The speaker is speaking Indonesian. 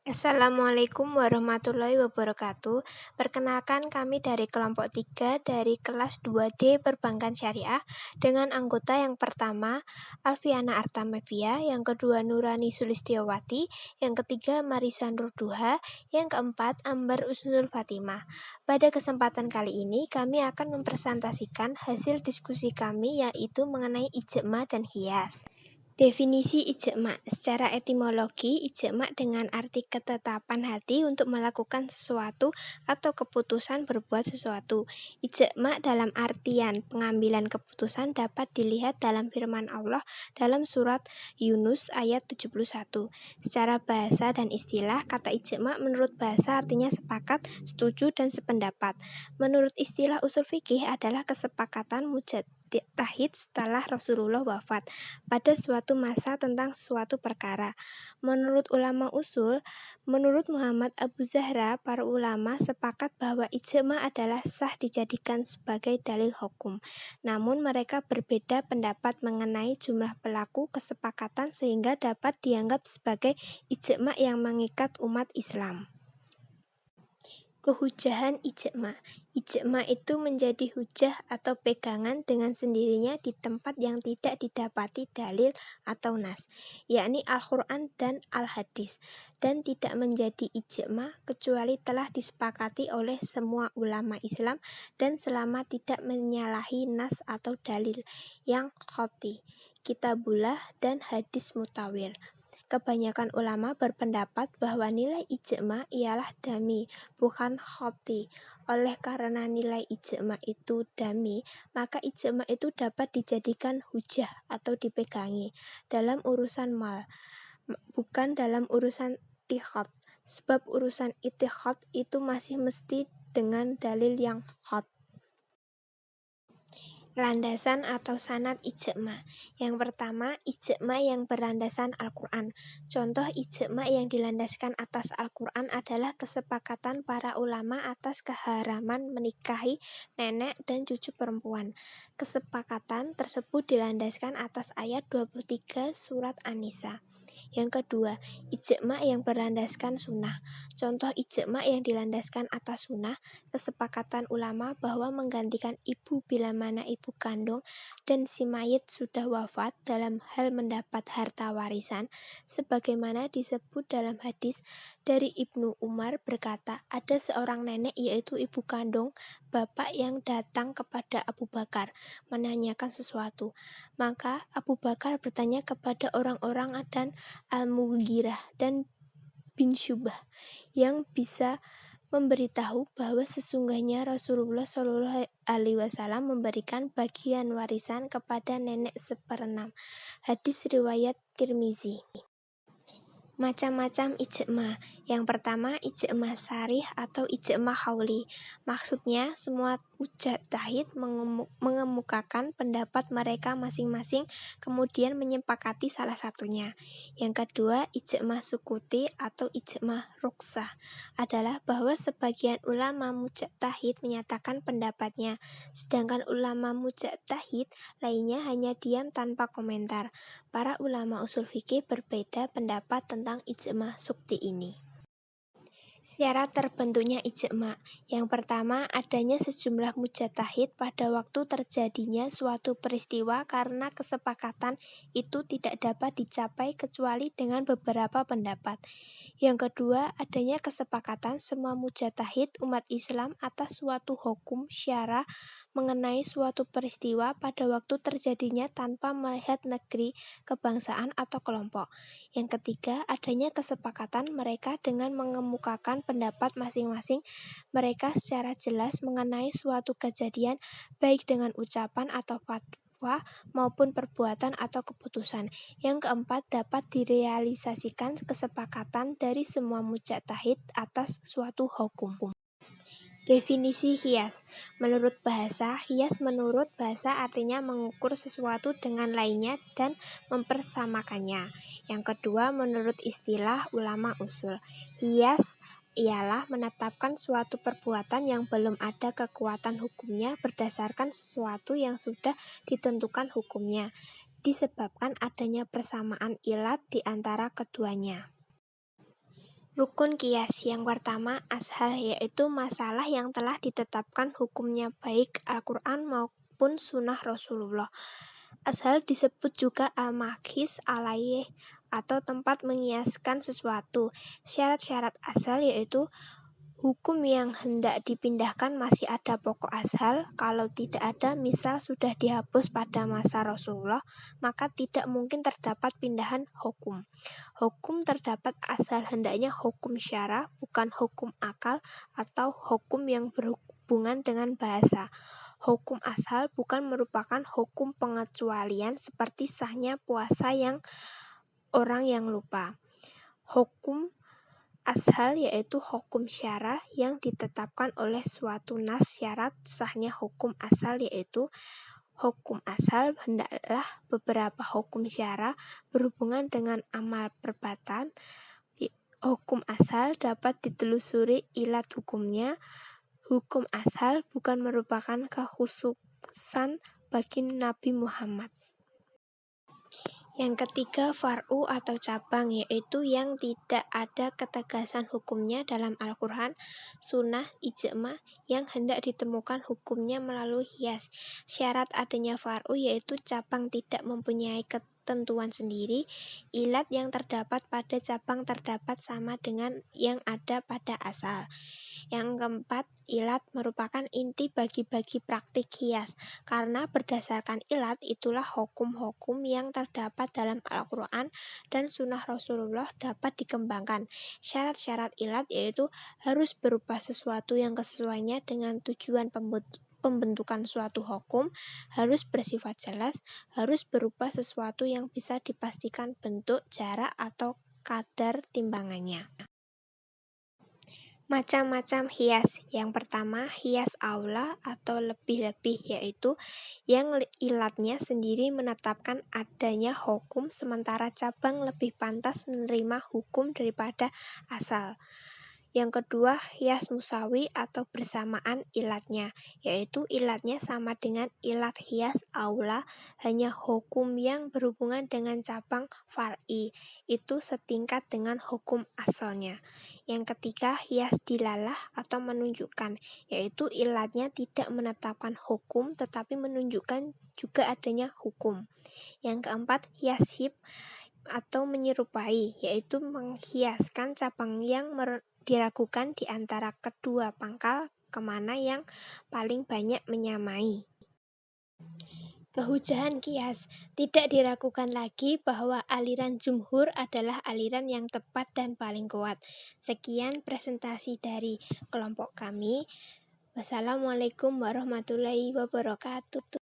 Assalamualaikum warahmatullahi wabarakatuh. Perkenalkan kami dari kelompok 3 dari kelas 2D Perbankan Syariah dengan anggota yang pertama Alfiana Artamevia, yang kedua Nurani Sulistiawati, yang ketiga Marisa Nurduha, yang keempat Ambar Usnul Fatimah. Pada kesempatan kali ini kami akan mempresentasikan hasil diskusi kami yaitu mengenai ijma dan qiyas. Definisi ijma. Secara etimologi, ijma dengan arti ketetapan hati untuk melakukan sesuatu atau keputusan berbuat sesuatu. Ijma dalam artian pengambilan keputusan dapat dilihat dalam firman Allah dalam surat Yunus ayat 71. Secara bahasa dan istilah, kata ijma menurut bahasa artinya sepakat, setuju, dan sependapat. Menurut istilah usul fikih adalah kesepakatan mujtahid setelah Rasulullah wafat pada suatu masa tentang suatu perkara. Menurut ulama usul, menurut Muhammad Abu Zahra, para ulama sepakat bahwa ijma adalah sah dijadikan sebagai dalil hukum. Namun mereka berbeda pendapat mengenai jumlah pelaku kesepakatan sehingga dapat dianggap sebagai ijma yang mengikat umat Islam. Kehujahan ijma. Ijma itu menjadi hujah atau pegangan dengan sendirinya di tempat yang tidak didapati dalil atau nas, yakni Al-Quran dan Al-Hadis, dan tidak menjadi ijma kecuali telah disepakati oleh semua ulama Islam dan selama tidak menyalahi nas atau dalil yang qat'i, kitabullah dan hadis mutawir. Kebanyakan ulama berpendapat bahwa nilai ijma ialah dami, bukan qat'i. Oleh karena nilai ijma itu dami, maka ijma itu dapat dijadikan hujah atau dipegangi dalam urusan mal, bukan dalam urusan itikad. Sebab urusan itikad itu masih mesti dengan dalil yang qat'i. Landasan atau sanad ijma. Yang pertama, ijma yang berlandasan Al-Quran. Contoh ijma yang dilandaskan atas Al-Quran adalah kesepakatan para ulama atas keharaman menikahi nenek dan cucu perempuan. Kesepakatan tersebut dilandaskan atas ayat 23 surat An-Nisa. Yang kedua, ijma yang berlandaskan sunnah. Contoh ijma yang dilandaskan atas sunnah, kesepakatan ulama bahwa menggantikan ibu bila mana ibu kandung dan si mayit sudah wafat dalam hal mendapat harta warisan, sebagaimana disebut dalam hadis dari Ibnu Umar berkata, ada seorang nenek yaitu ibu kandung bapak yang datang kepada Abu Bakar menanyakan sesuatu. Maka Abu Bakar bertanya kepada orang-orang dan Al-Mughirah dan bin Syubah yang bisa memberitahu bahwa sesungguhnya Rasulullah Shallallahu Alaihi Wasallam memberikan bagian warisan kepada nenek seperenam. Hadis riwayat Tirmizi. Macam-macam ijma. Yang pertama, ijma sarih atau ijma hauli. Maksudnya, semua mujtahid mengemukakan pendapat mereka masing-masing, kemudian menyepakati salah satunya. Yang kedua, ijma sukuti atau ijma ruksah adalah bahwa sebagian ulama mujtahid menyatakan pendapatnya, sedangkan ulama mujtahid lainnya hanya diam tanpa komentar. Para ulama usul fikih berbeda pendapat tentang ijma sukti ini. Syarat terbentuknya ijma. Yang pertama, adanya sejumlah mujtahid pada waktu terjadinya suatu peristiwa karena kesepakatan itu tidak dapat dicapai kecuali dengan beberapa pendapat. Yang kedua, adanya kesepakatan semua mujtahid umat Islam atas suatu hukum syara mengenai suatu peristiwa pada waktu terjadinya tanpa melihat negeri, kebangsaan, atau kelompok. Yang ketiga, adanya kesepakatan mereka dengan mengemukakan pendapat masing-masing mereka secara jelas mengenai suatu kejadian, baik dengan ucapan atau fatwa maupun perbuatan atau keputusan. Yang keempat, dapat direalisasikan kesepakatan dari semua mujtahid atas suatu hukum. Definisi qiyas. Menurut bahasa, qiyas menurut bahasa artinya mengukur sesuatu dengan lainnya dan mempersamakannya. Yang kedua, menurut istilah ulama usul, qiyas ialah menetapkan suatu perbuatan yang belum ada kekuatan hukumnya berdasarkan sesuatu yang sudah ditentukan hukumnya, disebabkan adanya persamaan ilat di antara keduanya. Rukun kias yang pertama ashal, yaitu masalah yang telah ditetapkan hukumnya baik Al-Quran maupun sunnah Rasulullah. Ashal disebut juga al-makhis alaih atau tempat mengiaskan sesuatu. Syarat-syarat ashal yaitu hukum yang hendak dipindahkan masih ada pokok ashal. Kalau tidak ada, misal sudah dihapus pada masa Rasulullah, maka tidak mungkin terdapat pindahan hukum. Hukum terdapat ashal hendaknya hukum syara, bukan hukum akal atau hukum yang berhubungan dengan bahasa. Hukum ashal bukan merupakan hukum pengecualian seperti sahnya puasa yang orang yang lupa. Hukum ashal yaitu hukum syara yang ditetapkan oleh suatu nas. Syarat sahnya hukum ashal yaitu hukum ashal hendaklah beberapa hukum syara berhubungan dengan amal perbuatan. Hukum ashal dapat ditelusuri ilat hukumnya. Hukum ashal bukan merupakan kekhususan bagi Nabi Muhammad. Yang ketiga, far'u atau cabang, yaitu yang tidak ada ketegasan hukumnya dalam Al-Quran, sunnah, ijma, yang hendak ditemukan hukumnya melalui qiyas. Syarat adanya far'u yaitu cabang tidak mempunyai ketentuan sendiri. Ilat yang terdapat pada cabang terdapat sama dengan yang ada pada asal. Yang keempat, ilat merupakan inti bagi-bagi praktik qiyas, karena berdasarkan ilat itulah hukum-hukum yang terdapat dalam Al-Quran dan sunnah Rasulullah dapat dikembangkan. Syarat-syarat ilat yaitu harus berupa sesuatu yang kesesuaiannya dengan tujuan pembentukan suatu hukum, harus bersifat jelas, harus berupa sesuatu yang bisa dipastikan bentuk, jarak, atau kadar timbangannya. Macam-macam hias. Yang pertama, hias aula atau lebih-lebih, yaitu yang ilatnya sendiri menetapkan adanya hukum sementara cabang lebih pantas menerima hukum daripada asal. Yang kedua, hias musawi atau bersamaan ilatnya, yaitu ilatnya sama dengan ilat hias aula, hanya hukum yang berhubungan dengan cabang far'i itu setingkat dengan hukum asalnya. Yang ketiga, hias dilalah atau menunjukkan, yaitu ilatnya tidak menetapkan hukum tetapi menunjukkan juga adanya hukum. Yang keempat, hias syib atau menyerupai, yaitu menghiaskan cabang yang diragukan di antara kedua pangkal kemana yang paling banyak menyamai. Kehujahan qiyas. Tidak diragukan lagi bahwa aliran jumhur adalah aliran yang tepat dan paling kuat. Sekian presentasi dari kelompok kami. Wassalamualaikum warahmatullahi wabarakatuh.